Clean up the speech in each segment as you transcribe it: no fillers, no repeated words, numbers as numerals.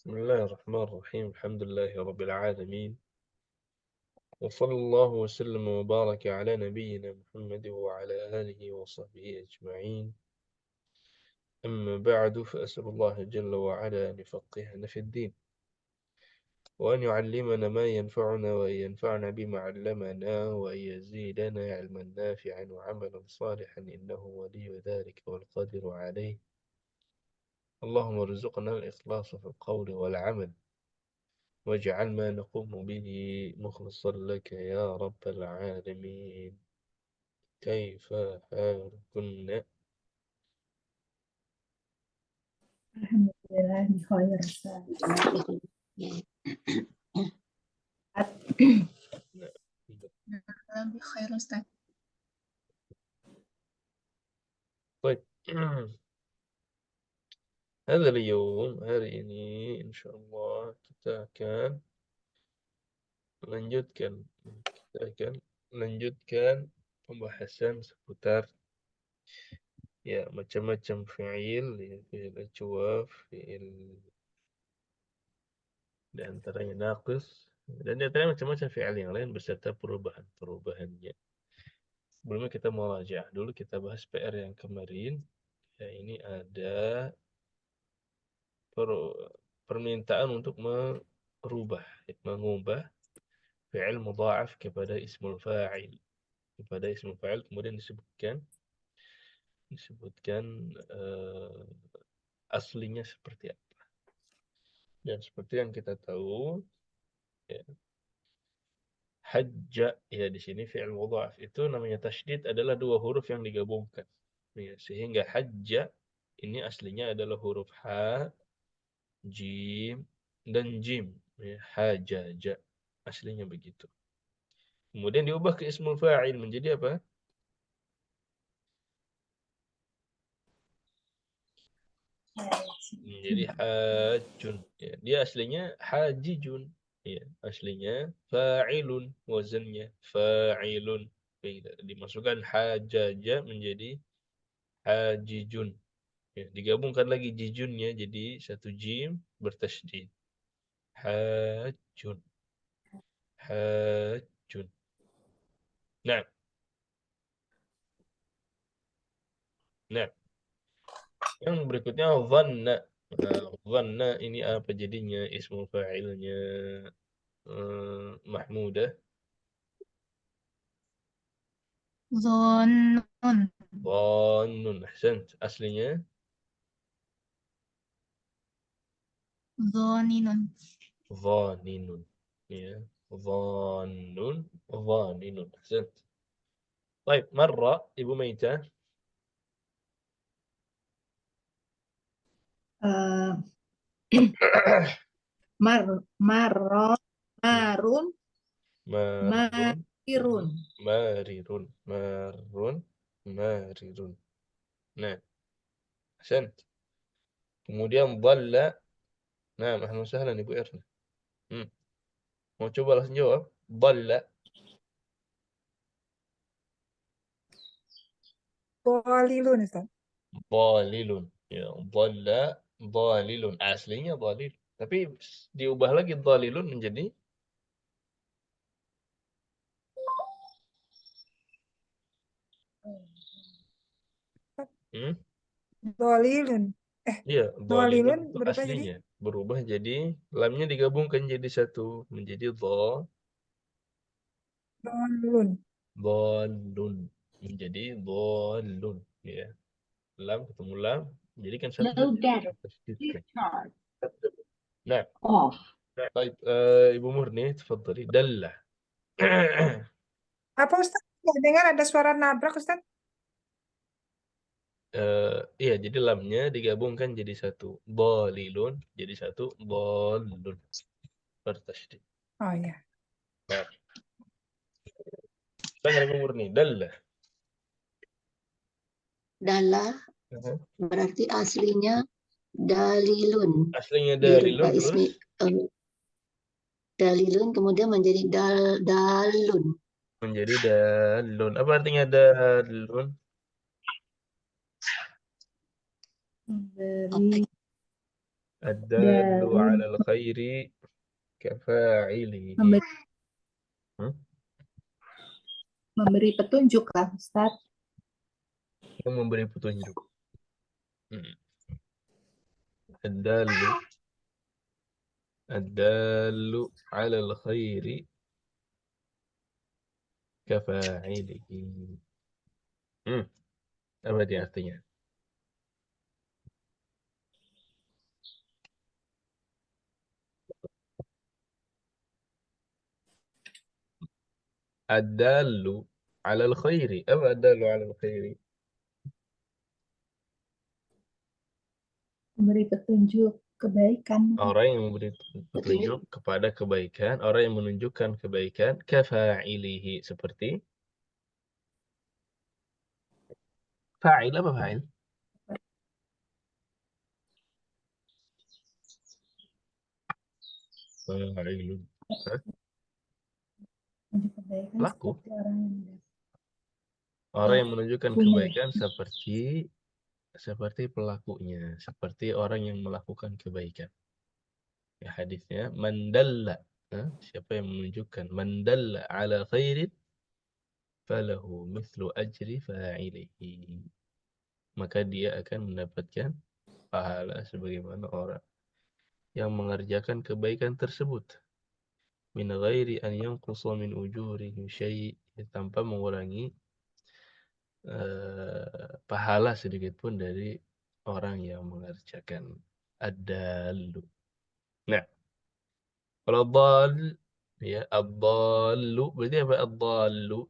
بسم الله الرحمن الرحيم. الحمد لله رب العالمين، وصلى الله وسلم وبارك على نبينا محمد وعلى آله وصحبه أجمعين. أما بعد، فأسأل الله جل وعلا أن يفقهنا في الدين، وأن يعلمنا ما ينفعنا، وأن ينفعنا بما علمنا، وأن يزيدنا علما نافعا وعملا صالحا، إنه ولي ذلك والقادر عليه. اللهم ارزقنا الإخلاص في القول والعمل، واجعل ما نقوم به مخلصا لك يا رب العالمين. كيف حالكن؟ Alhamdulillah bi khair Ustaz. Bi khair Ustaz. طيب. هذا اليوم hari ini insya Allah kita akan lanjutkan pembahasan seputar ya macam-macam fi'il, ya, fi'il ajwaf, fi'il di antaranya naqis, dan di antaranya macam-macam fi'il yang lain beserta perubahan-perubahannya. Sebelumnya kita murajaah dulu, kita bahas PR yang kemarin. Ya, ini ada permintaan untuk mengubah fi'il mudha'af kepada ismul fa'il. Kemudian disebutkan aslinya seperti apa. Dan seperti yang kita tahu, ya, hajja, ya, di sini fi'il mudha'af itu namanya tasydid adalah dua huruf yang digabungkan. Ya, sehingga hajja ini aslinya adalah huruf ha, jim, dan jim. Ya, hajaja. Aslinya begitu. Kemudian diubah ke ismul fa'il menjadi apa? Menjadi hajun. Ya, dia aslinya hajijun. Ya, aslinya fa'ilun, wazannya fa'ilun. Dimasukkan hajaja menjadi hajijun. Ya, digabungkan lagi jijunnya jadi satu jim bertasydid. Hajun. Hajun. Nah, yang berikutnya dhanna. Nah, dhanna ini apa jadinya? Ismul fa'ilnya Mahmudah. Dhonnun. Dhannun. Ahsant. Aslinya Dhoninun. dhaninun. Ya, dhannun, dhaninun. Ahsant. Baik, marra Ibu Maita. Marun. Marun. Marrun, Marirun. marirun, marrun, marirun. Nah, ahsant. Kemudian dhalla. Nah, ahlan wa sahlan Ibu Erna. Mau coba langsung jawab? Dhalla. Dhalilun Ustaz. Dhalilun. Ya, dhalla, dhalilun. Aslinya dhalil. Tapi diubah lagi dhalilun menjadi Dhalilun. iya, dhalilun Dhalilun itu berubah jadi aslinya. Berubah jadi lamnya digabungkan jadi satu menjadi dhalun. dhalun. Menjadi dhalun, ya. Lam ketemu lam jadikan satu saja. Tasdidkan. Nah, baik, Ibu Murni, tafadhali. Dalla. Apa Ustaz? Nggak dengar ada suara nabrak Ustaz? Iya, jadi lamnya digabungkan jadi satu. Dhalilun jadi satu. Dhalun. Bertasydid. Oh iya. Nah, dengar Ibu Murni. Dalla. Dalla berarti aslinya dalilun. Aslinya Dirubah dalilun ismi terus dalilun kemudian menjadi dalun. menjadi dalun. Apa artinya dalun? Beri. Ad-dallu Dalun. 'alal khairi kafa'ilihi. Hmm? Memberi petunjuk lah Ustaz. Yang memberi petunjuk. Hmm. Ad-dallu 'alal khairi kafa'ilihi. Apa dia artinya? Ad-dallu 'alal khairi. Apa ad-dallu 'alal khairi? Memberi petunjuk kebaikan. Orang yang memberi petunjuk kepada kebaikan, orang yang menunjukkan kebaikan, kafa'ilihi, seperti fa'il. Apa fa'il? Fa'ilun. Hah? Petunjuk kebaikan Pelaku. seperti orang yang Orang yang menunjukkan Pelakunya. kebaikan seperti pelakunya, seperti orang yang melakukan kebaikan. Ya, hadisnya mandalla, siapa yang menunjukkan, mandalla ala khairin falahu mithlu ajri fa'ilihi, maka dia akan mendapatkan pahala sebagaimana orang yang mengerjakan kebaikan tersebut, min ghairi an yanqusa min ujurihim syai', tanpa mengurangi pahala sedikit pun dari orang yang mengerjakan ad-dallu. Nah, kalau dal, ya, ad-dallu berarti apa? Ad-dallu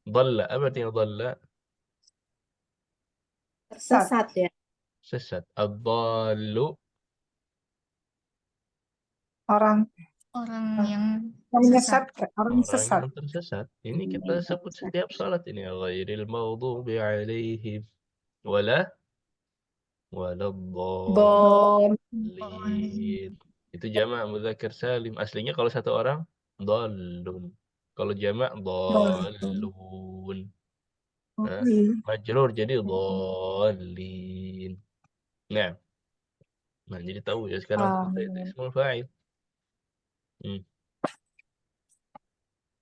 dalla, apa artinya dalla? Tersesat ya. Sesat. Ad-dallu Orang yang menyesatkan, orang orang sesat. yang tersesat. Ini kita sebut setiap salat ini, ghairil maghdubi alaihim wala Dol. dallin. Itu jamak muzakkar salim. Aslinya kalau satu orang dallun. Kalau jamak dallun. Nah, majrur jadi dallin. Nah, jadi tahu ya sekarang kita itu ismul fa'il.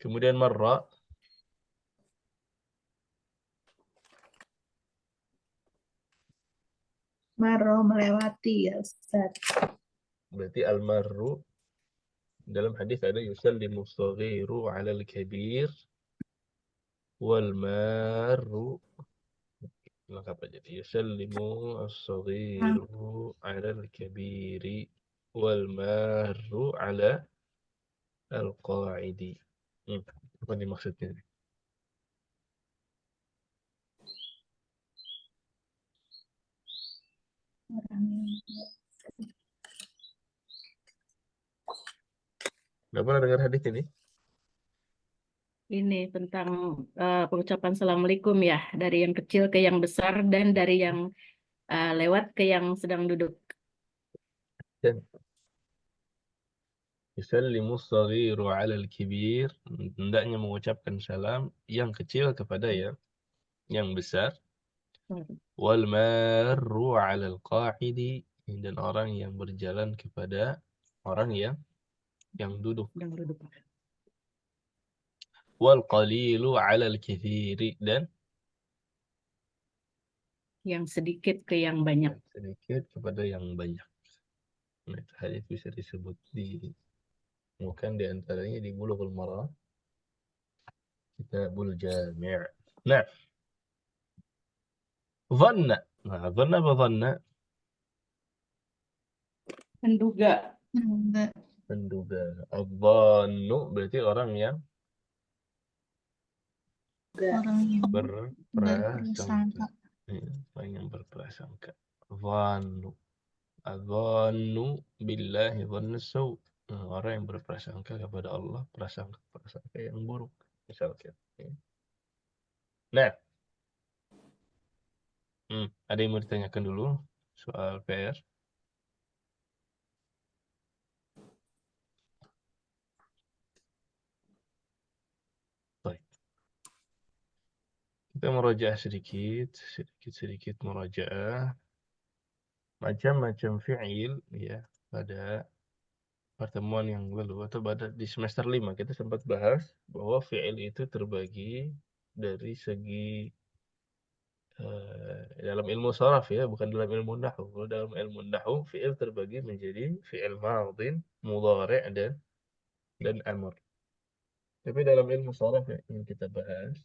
Kemudian marra, Maro melewati ya Ustaz. berarti al-marru dalam hadis ada yusallimu saghiru 'alal kabir wal marru, lengkap aja. Yusallimu as-saghiru 'alal kabiri wal marru 'ala al-qa'idi. Apa nih maksudnya? Orang yang Nggak pernah dengar hadis ini? Ini tentang pengucapan Assalamualaikum ya, dari yang kecil ke yang besar dan dari yang lewat ke yang sedang duduk. Dan yusallimu as-saghiru 'alal kabir, hendaknya mengucapkan salam yang kecil kepada yang besar. Wal marru 'alal qa'idi, dan orang yang berjalan kepada orang yang duduk. Sedang duduk. Wal qalilu 'alal katsiri, dan Yang sedikit ke yang banyak. sedikit kepada yang banyak. Nah, itu hadis bisa disebut bukan di antaranya di Bulughul Maram, Kitabul Jami'. Nah, dhanna. Nah, dhanna apa dhanna? Menduga. Menduga. Adh-dhannu berarti orang yang berprasangka. Orang yang berprasangka. Dhannu. Adh-dhannu billahi dhanna saw'. Orang yang berprasangka kepada Allah prasangka yang buruk, misalkan. Nah, ada yang mau ditanyakan dulu soal PR? Baik. Kita merajaah sedikit merajaah macam-macam fi'il ya pada pertemuan yang lalu atau pada di semester 5 kita sempat bahas bahwa fi'il itu terbagi dari segi dalam ilmu sharaf ya, bukan dalam ilmu nahwu. Kalau dalam ilmu nahwu fi'il terbagi menjadi fi'il madhin, mudhari' dan amr. Tapi dalam ilmu sharaf yang kita bahas,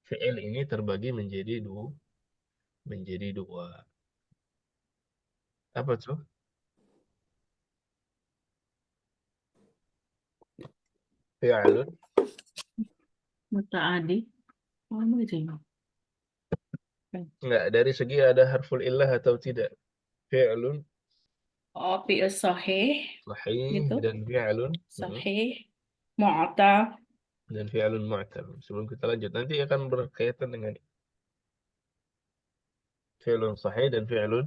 fi'il ini terbagi menjadi dua. Apa tuh? Fi'alun. Muta'adi. Oh, begitu ya. Enggak, dari segi ada harful illah atau tidak. Fi'alun Oh, fi'il sahih sahih gitu. dan fi'alun Sahih, mu'tal. dan fi'alun mu'tal. Sebelum kita lanjut, nanti akan berkaitan dengan fi'lun sahih dan fi'lun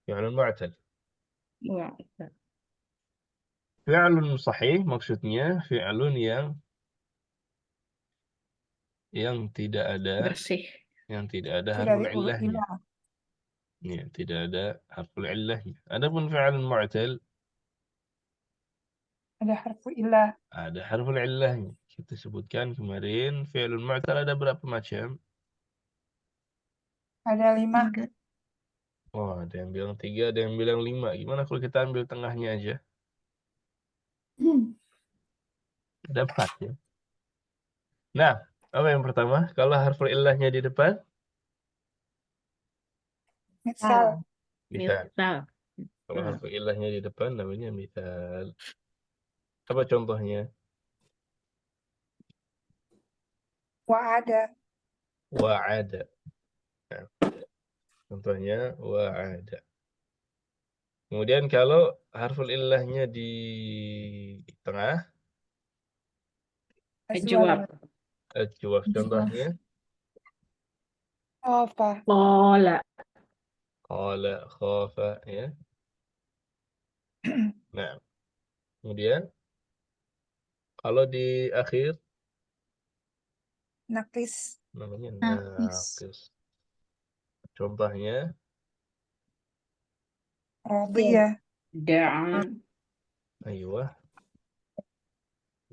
mu'tal. Mu'tal. Fi'lun sahih maksudnya fi'lun yang tidak ada Bersih. Tidak harful diulur illahnya. ilah. Ya, tidak ada harful illahnya. Adapun fi'lun mu'tal Ada harfu ilah. ada harful illahnya. Kita sebutkan kemarin fi'lun mu'tal ada berapa macam? Ada 5. 3. Oh, ada yang bilang 3, ada yang bilang 5. Gimana kalau kita ambil tengahnya aja? Ada 4 ya. Nah, apa yang pertama? Kalau harful illahnya di depan, Misal. misal. Misal. Kalau harful illahnya di depan namanya misal. Apa contohnya? Wa'ada. Wa'ada. Nah, contohnya wa'ada. Kemudian kalau harful illahnya di tengah, Ajwab. ajwaf. Contohnya Ofa. Qala. qala, khafa ya. Nah, kemudian kalau di akhir Nakis. namanya Nafis. naqis. Contohnya Rodiyah. Da'a. aywa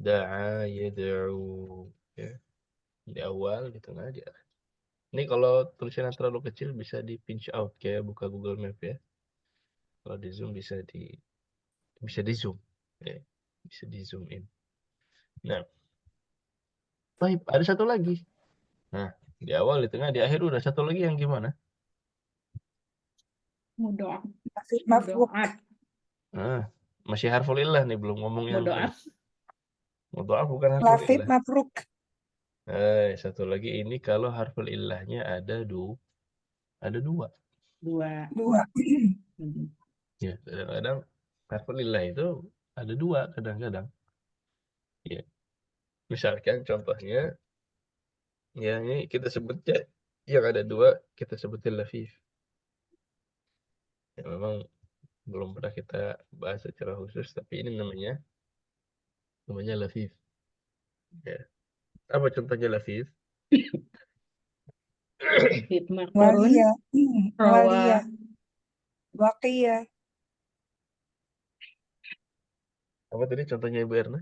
da'a yad'u ya. Di awal, di tengah, di akhir. Ini kalau tulisannya terlalu kecil bisa di pinch out kayak buka Google Map ya. Kalau di zoom bisa di zoom ya. Bisa di zoom in. Nah, baik, ada satu lagi. Nah, di awal, di tengah, di akhir udah satu lagi yang gimana? Mudha'af. Mafruk. Nah, masih harful illah nih, belum ngomong yang Mudha'af. mudha'af bukan harful Lafid illah. mafruk. Satu lagi ini kalau harful illahnya ada dua. Dua. 2. Ya, kadang-kadang harful illah itu ada dua kadang-kadang. Ya. Misalkan contohnya ya ini kita sebutnya yang ada dua kita sebutin lafif. Ya, memang belum pernah kita bahas secara khusus tapi ini namanya lafif. Ya. Apa contohnya lafif? Hikmah kurun. Waliyah. Rawa. Waliyah. Waqiyah. Apa tadi contohnya Ibu Erna?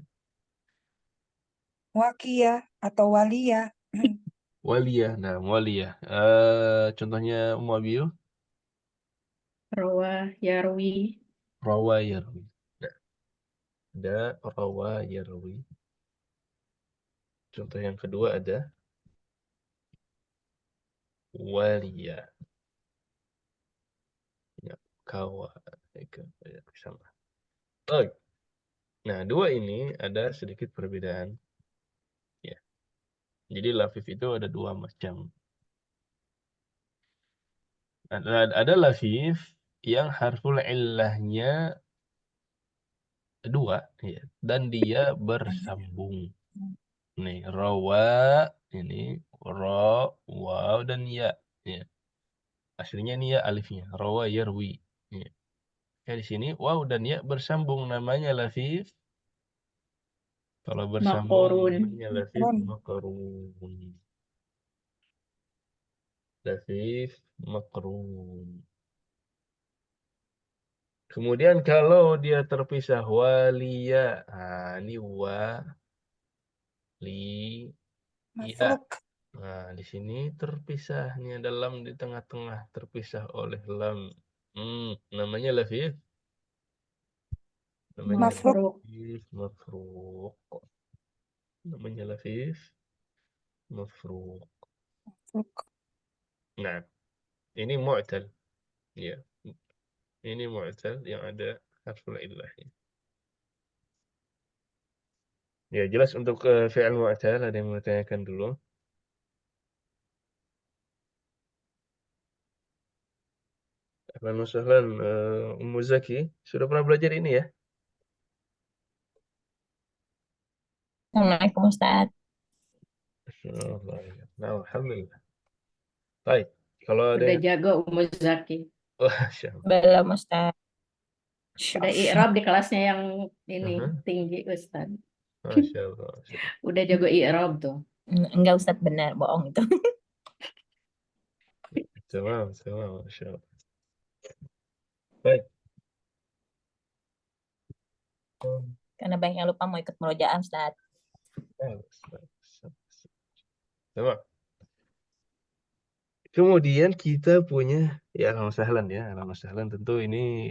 Waqiyah atau waliyah. Waliyah. Nah, waliyah. Contohnya Muabil, Rawa. Yarwi. rawa yarwi. Nah, ada rawa yarwi. Contoh yang kedua ada waliyah. Ya, kawa. Sama. Oh, nah, dua ini ada sedikit perbedaan. Ya. Jadi lafif itu ada dua macam. Ada lafif yang harful illahnya dua, ya, dan dia bersambung. Nih, rawa ini ra, waw dan ya. Ya. Aslinya ini ya alifnya, rawa yarwi. Ya. Ya, di sini waw dan ya bersambung namanya lafif. Kalau bersambung Makorun. namanya lafif makarun. lafif makrun. Kemudian kalau dia terpisah walia, ini li ya. Mafruk. Nah, di sini terpisah, ini ada lam di tengah-tengah, terpisah oleh lam. Namanya lafif. Namanya Mafruk. lafif mafruq. Namanya lafif mafruq. Mafruk. Nah, ini mu'tal. Ya, ini mu'tal yang ada harful illahnya. Ya, jelas untuk fi'il mu'tal, ada yang mau tanyakan dulu. Ahlan wa sahlan, Ummu Zaki, sudah pernah belajar ini ya? Assalamualaikum Ustaz. Allah ya. Nah, alhamdulillah. Baik, kalau ada Udah yang... jago Ummu Zaki. Masya Allah. Belum Ustaz. Udah i'rab di kelasnya yang ini Aha, tinggi Ustaz. Masya Allah, Masya Allah. Udah jago i'rab tuh. Enggak Ustaz, benar, bohong itu. Tamam, tamam, Masya Allah. Baik. Karena banyak yang lupa mau ikut murojaah Ustaz. Tamam. Kemudian kita punya, ya alhamdulillah ya, alhamdulillah tentu ini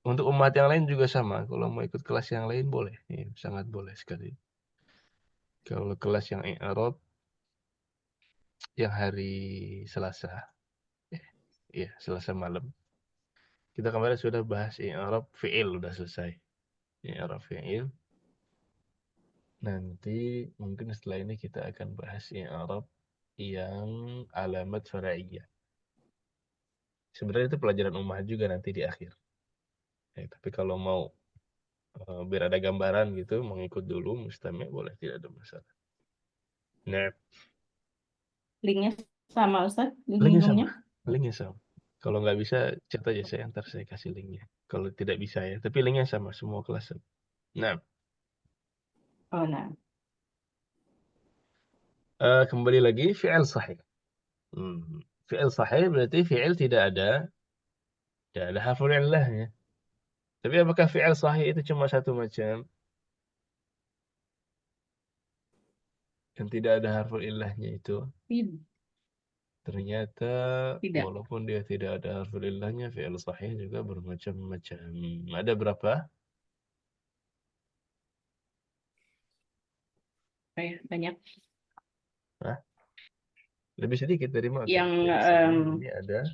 untuk umat yang lain juga sama. Kalau mau ikut kelas yang lain boleh, ya, sangat boleh sekali. Kalau kelas yang i'rab yang hari Selasa, ya Selasa malam. Kita kemarin sudah bahas i'rab fi'il, udah selesai. I'rab fi'il. Nanti mungkin setelah ini kita akan bahas i'rab yang alamat fara'iyah. Sebenarnya itu pelajaran ummah juga nanti di akhir. Ya, tapi kalau mau biar ada gambaran gitu, mengikut dulu mustami' boleh, tidak ada masalah. Nah, Linknya sama Ustaz, linknya sama. link-linknya. Linknya sama. Kalau nggak bisa, chat aja saya, ntar saya kasih linknya. Kalau tidak bisa ya, tapi linknya sama, semua kelas sama. Nah, Oh, nah. kembali lagi, fi'il sahih. Fi'il sahih berarti fi'il tidak ada harful illahnya. Tapi apakah fi'il sahih itu cuma satu macam? Yang tidak ada harful illahnya itu? Ternyata Tidak. walaupun dia tidak ada harful illahnya, fi'il sahih juga bermacam-macam. Ada berapa? Banyak. Hah? Lebih sedikit dari mu'tal. Yang Fi'il sahih ini ada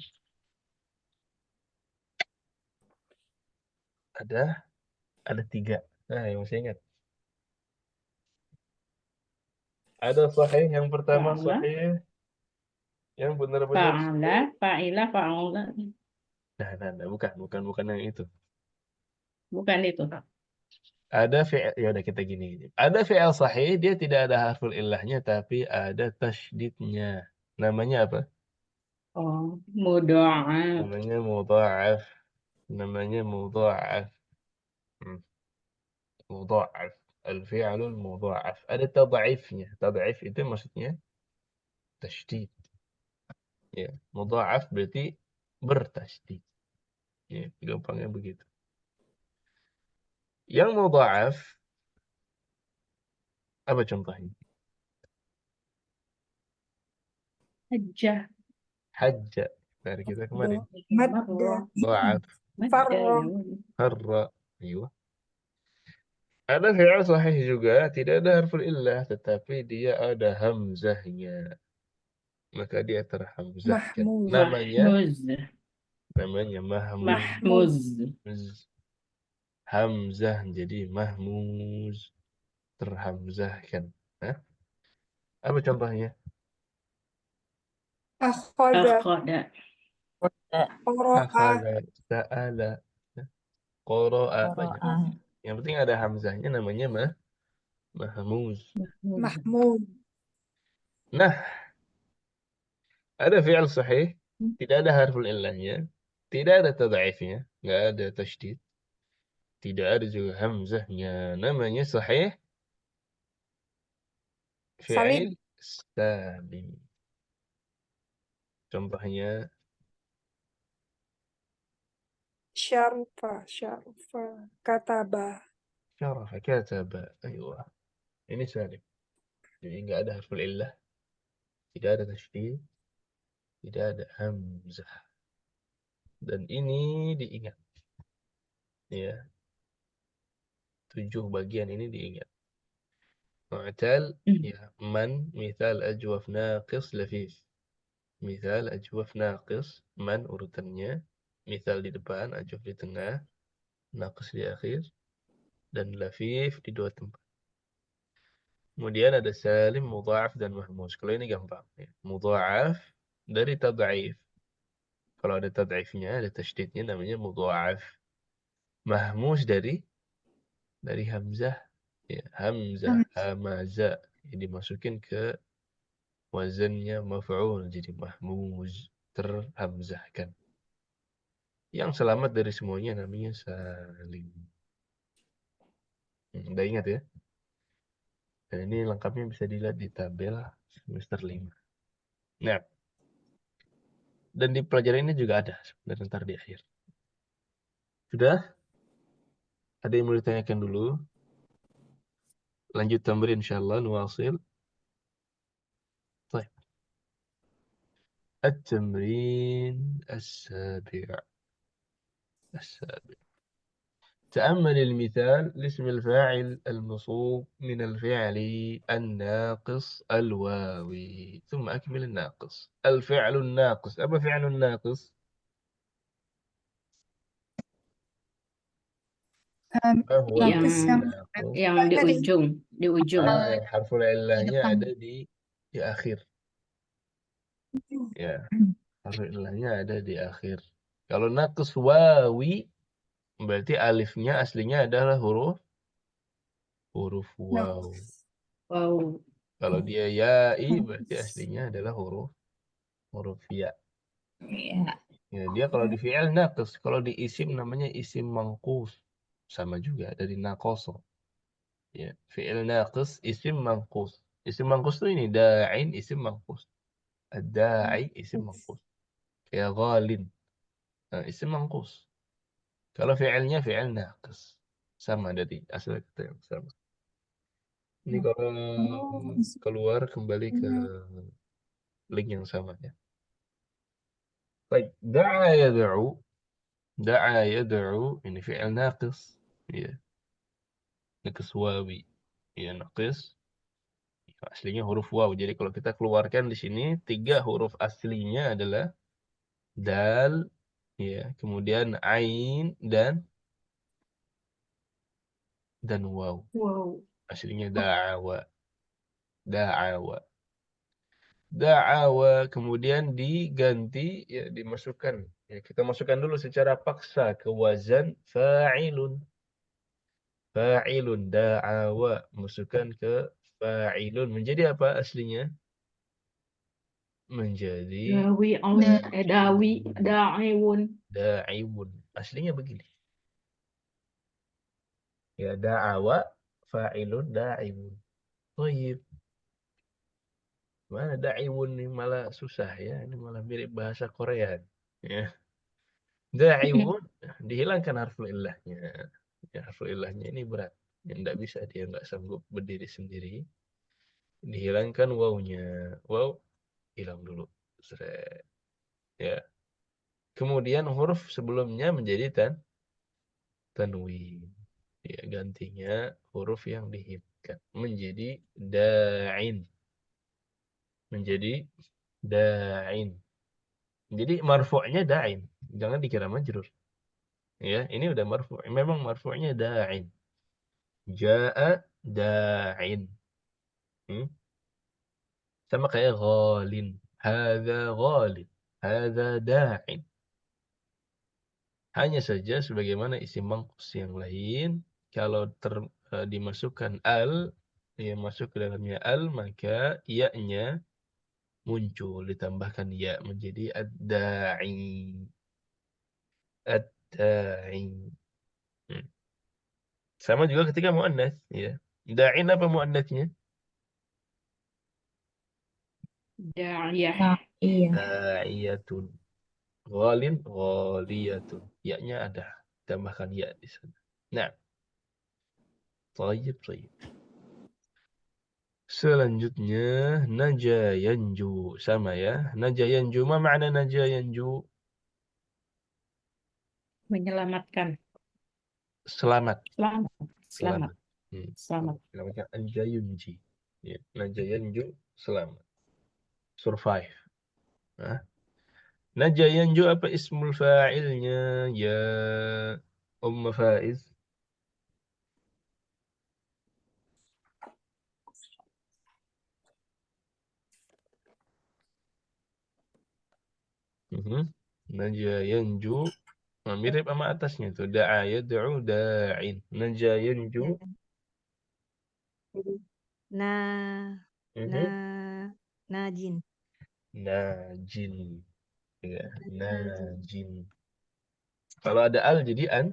3. Nah, yang masih ingat. Ada sahih yang pertama, fa'ala, sahih yang benar-benar fa'ala, fa'ilah, fa'ula. nah, bukan yang itu. Bukan itu. Ada fi'il, ya udah kita gini. Ada fi'il sahih, dia tidak ada harful illahnya tapi ada tasydidnya. Namanya apa? Oh, mudha'af. Namanya mudha'af. Namanya mudha'af. Mudha'af. Al-fi'lul mudha'af. Ada tad'ifnya. Tad'if itu maksudnya tasydid. Ya, mudha'af berarti bertasydid. Ya, gampangnya begitu. Yang mudha'af apa contohnya? Hajjah. Hajja. Dari kita kemarin. Madda. Dha'af. Farra. Harra. Aywa. Ada fi'il sahih juga, tidak ada harful illah, tetapi dia ada hamzahnya. Maka dia terhamzahkan. Mahmuz. Namanya mahmuz. Mahmuz. Hamzah jadi mahmuz. Terhamzahkan. Hah? Apa contohnya? Akhada. Akhada. Qara'a. Akhada, sa'ala, qara'a, banyak. Yang penting ada hamzahnya, namanya mahmuz. Mahmud. Nah, ada fi'il sahih, tidak ada harful illahnya, tidak ada tad'ifnya, nggak ada tasydid, tidak ada juga hamzahnya. Namanya sahih Salim. fi'il salim. Contohnya Syarfa. Kataba. syarafa, kataba. Aywa. Ini salim. Jadi nggak ada harful illah, tidak ada tasydid, tidak ada hamzah. Dan ini diingat. Ya, 7 bagian ini diingat. Mu'tal, ya, man, misal ajwaf naqis lafif. Misal ajwaf naqis, man urutannya, misal di depan, ajwaf di tengah, naqis di akhir, dan lafif di 2 tempat. Kemudian ada salim, mudha'af, dan mahmuz. Kalau ini gampang. Ya. Mudha'af dari tad'if. Kalau ada tad'ifnya, ada tasydidnya, namanya mudha'af. Mahmuz dari hamzah. Ya, hamzah, hamaza. Ya, dimasukin ke wazannya maf'ul, jadi mahmuz, terhamzahkan. Yang selamat dari semuanya namanya salim. Udah ingat ya? Dan ini lengkapnya bisa dilihat di tabel semester 5. Nah, dan di pelajaran ini juga ada sebenarnya ntar di akhir. Sudah? Ada yang mau ditanyakan dulu? Lanjut tamrin insyaallah, nuwasil. Baik. التمرين السابع. تأمل المثال لاسم الفاعل المنصوب من الفعل الناقص الواوي ثم أكمل الناقص. الفعل الناقص، أما فعل الناقص ما هو Yang الناقص؟ yang di ujung. yang harful illahnya ada di akhir. Ya, harful illahnya ada di akhir. Kalau naqis wawi berarti alifnya aslinya adalah huruf waw. Wow. Kalau dia ya'i berarti aslinya adalah huruf ya. Iya. Ya, dia kalau di fi'il naqis, kalau di isim namanya isim manqus. Sama juga dari naqasa. Ya, fi'il naqis isim manqus. Isim manqus itu ini da'in isim manqus. Ad-da'i isim manqus. Kayak ghalin. Nah, isim manqus. Kalau fi'ilnya fi'il naqis. Sama dari asal kata yang sama. Ini kalau keluar kembali ke link yang sama ya. Baik, da'a yad'u. Da'a yad'u ini fi'il naqis. Ya, naqis wawi. Ya, naqis. Aslinya huruf waw. Jadi kalau kita keluarkan di sini 3 huruf aslinya adalah dal, ya, kemudian ain dan waw. Wow. Aslinya da'awa. Da'awa. Da'awa kemudian diganti, ya, dimasukkan. Ya, kita masukkan dulu secara paksa ke wazan fa'ilun. Fa'ilun da'awa, masukkan ke fa'ilun. Menjadi apa aslinya? Menjadi Da'iwun. da'iwun. Aslinya begini. Ya, da'awa fa'ilun da'iwun. Thayyib. Mana da'iwun ini malah susah ya. Ini malah mirip bahasa Korea. Ya. Da'iwun dihilangkan harful illahnya. Ya, harful illahnya ini berat. Yang tidak bisa, dia nggak sanggup berdiri sendiri. Dihilangkan wawnya. Waw hilang dulu. Seret. Ya. Kemudian huruf sebelumnya menjadi tanwin. Ya, gantinya huruf yang dihimkan menjadi da'in. Menjadi da'in. Jadi marfu'nya da'in. Jangan dikira majrur. Ya, ini udah marfu'. Memang marfu'nya da'in. Ja'a da'in. Sama kayak ghalin. Hadza ghalin. Hadza da'in. Hanya saja sebagaimana isim mangkus yang lain, kalau dimasukkan al, ya, masuk ke dalamnya al, maka ya-nya muncul, ditambahkan ya menjadi ad-da'i. Ad-da'i. Sama juga ketika muannats, ya. Da'in apa muannatsnya? Da'iyah. Nah, iya. Da'iyatun. Ghalin, ghaliyatun. Ya-nya ada. Tambahkan ya di sana. Nah, tayyib, tayyib. Selanjutnya, naja yanju. Sama ya. Naja yanju. Ma makna naja yanju? Menyelamatkan. Selamat. Selamat. Selamat. Selamat. Hmm. Selamat. Namanya anja yunji. Ya. Naja yanju. Selamat. Survive. Hah? Naja yanju apa ismul fa'ilnya? Ya Faiz. Naja yanju. Nah, mirip sama atasnya tuh. Da'a yad'u da'in. Naja yanju. Na na Mhm. najin. Najin. Ya, Najin. najin. Kalau ada al jadi an.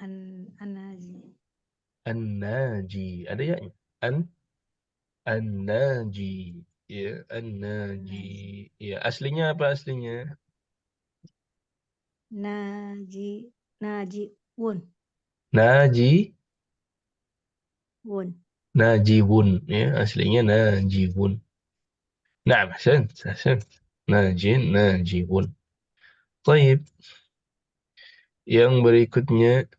An-naji. An-naji. Ada ya? An-naji. Ya, an-naji. Ya, aslinya apa aslinya? Naji wun. Naji. Wun. Najibun. Ya, aslinya najibun. Nah, ahsant. Najin, najibun. Baik. Yang berikutnya,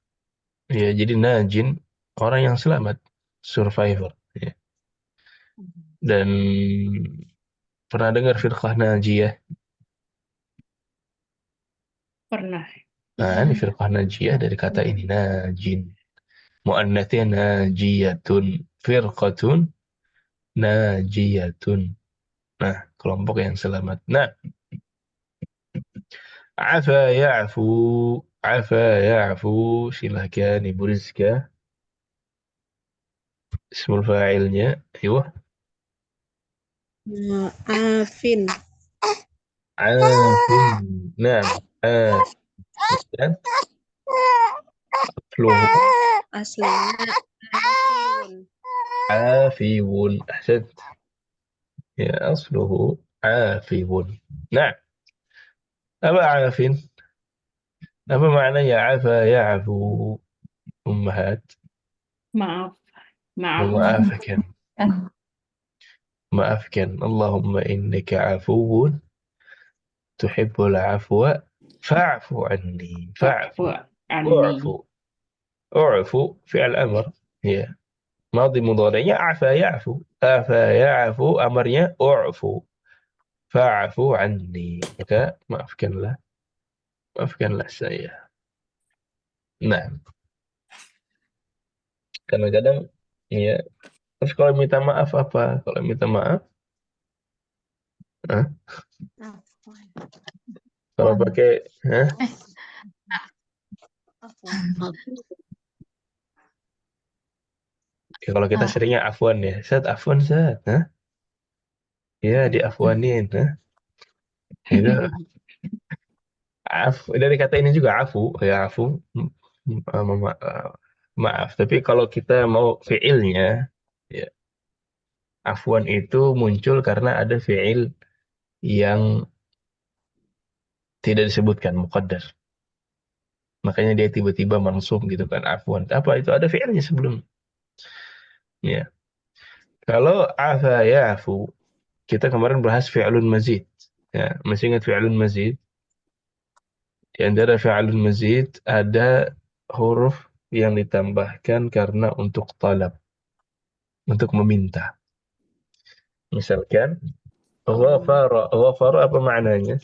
ya jadi najin, orang yang selamat. Survivor. Ya. Dan pernah dengar firqah najiyah? Pernah. Nah, ini firqah najiyah dari kata ini, najin. Mu'annatsnya najiyatun. Firqatun najiyatun. Nah, kelompok yang selamat. Nah, afa ya'fu. Afa ya'fu. Silakan Ibu Rizka. Ismul fa'ilnya. Ayo. Afin. Afin. Nah, dan asluhu Aslinya Afin. afiwun. Ahsant. Ya, asluhu afiwun. Nah, apa afin? Apa maknanya afa ya'fu? Ummahat. Maaf. Maaf. Memaafkan. Kan Maafkan. Allahumma innaka afuwun tuhibbul afwa fa'fu anni. Fa'fu. Fa'fu anni. U'fu. U'fu fi'al amr. Ya. Madi mudhari'nya afa ya'fu. Afa ya'fu amarnya u'fu. Fa'fu anni. Maka maafkanlah. Maafkanlah saya. Nah, kadang-kadang ya. Terus kalau minta maaf apa? Kalau minta maaf, hah? Kalau Afwan. pakai, hah? Ya, kalau kita seringnya afwan ya. Sat, afwan, Sat. Hah? Ya, diafwanin. Hah? Itu dari kata ini juga afu. Ya, afu. Maaf. Tapi kalau kita mau fi'ilnya, ya, afwan itu muncul karena ada fi'il yang tidak disebutkan, muqaddar. Makanya dia tiba-tiba mansub gitu kan, afwan. Apa itu? Ada fi'ilnya sebelum. Ya. Kalau afa ya'fu, kita kemarin bahas fi'lun mazid. Ya, masih ingat fi'lun mazid? Di antara fi'lun mazid ada huruf yang ditambahkan karena untuk talab, untuk meminta. Misalkan, ghafara apa maknanya?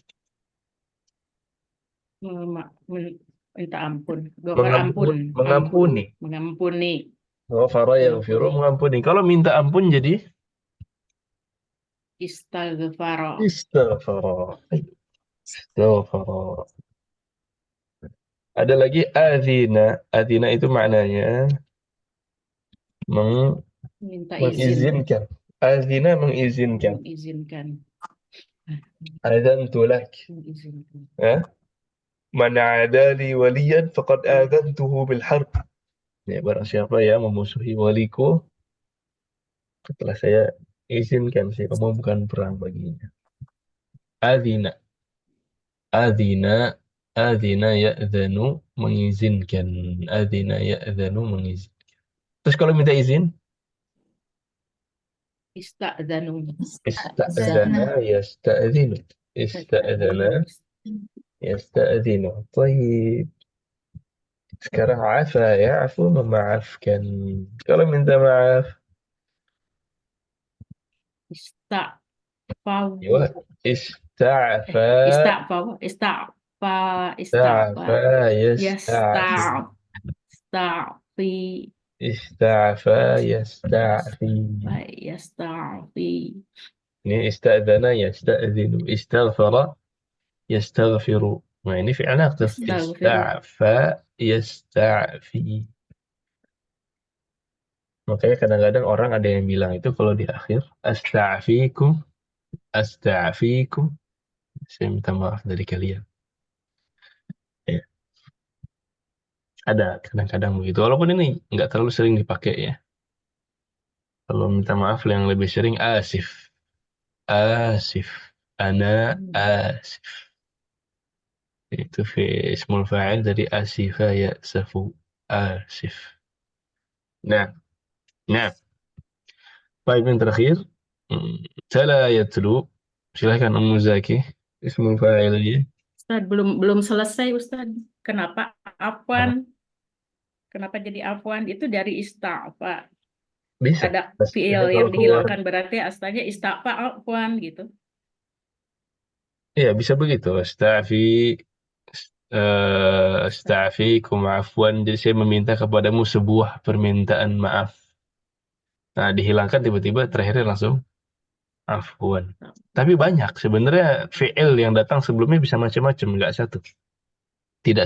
Minta ampun. Gofar ampun. Mengampuni. Mengampuni. Ghafara yaghfiru, mengampuni. Kalau minta ampun jadi Istaghfara. istighfara. Istighfara. Ada lagi adzina. Adzina itu maknanya Minta izin. mengizinkan. Adzina mengizinkan. Mengizinkan. Adzantu lak. Mengizinkan. Ya? Man adali waliyan faqad adzantuhu bil harb. Ya, barang siapa yang memusuhi waliku, setelah saya izinkan, saya umumkan perang baginya. Adina, adina, adina ya'dhanu, mengizinkan. Adina ya'dhanu, mengizinkan. Terus kalau minta izin, Ista'dzanu. ista'dhana yasta'dhinu. Ista'dhana yasta'dhinu. Tayyib. Sekarang afa, ya'fu, memaafkan. Kalau minta maaf, Ista'fawu. ya, ista'fa, Ista'fawu. Ista'fa. ista'fa, yasta'fi. Yasta'fi. Ista'fa, yasta'fi. Yasta'fi. Ini ista'dhana, yasta'dhinu. Istaghfara, yastaghfiru. Nah, ini fi'il aktif. Yastaghfiru. Ista'fa, yasta'fi. Makanya kadang-kadang orang ada yang bilang itu kalau di akhir, asta'fikum, asta'fikum. Saya minta maaf dari kalian. Ya, ada kadang-kadang begitu. Walaupun ini nggak terlalu sering dipakai ya. Kalau minta maaf yang lebih sering asif. Asif. Ana asif. Itu fi ismul fa'il dari asifa ya'safu. Asif. Nah, nah. Baik, yang terakhir. Tala yatlu. Silahkan Ummu Zaki. Ismul fa'il dia. Ustaz, belum selesai Ustaz. Kenapa afwan? Kenapa jadi afwan? Itu dari ista'fa. Bisa. Ada Tapi fiil kalau yang keluar, dihilangkan berarti asalnya ista'fa afwan gitu. iya bisa begitu. Asta'fikum afwan. Jadi saya meminta kepadamu sebuah permintaan maaf. Nah, dihilangkan tiba-tiba terakhirnya langsung afwan. Tapi banyak sebenarnya fi'il yang datang sebelumnya bisa macam-macam, nggak satu. Tidak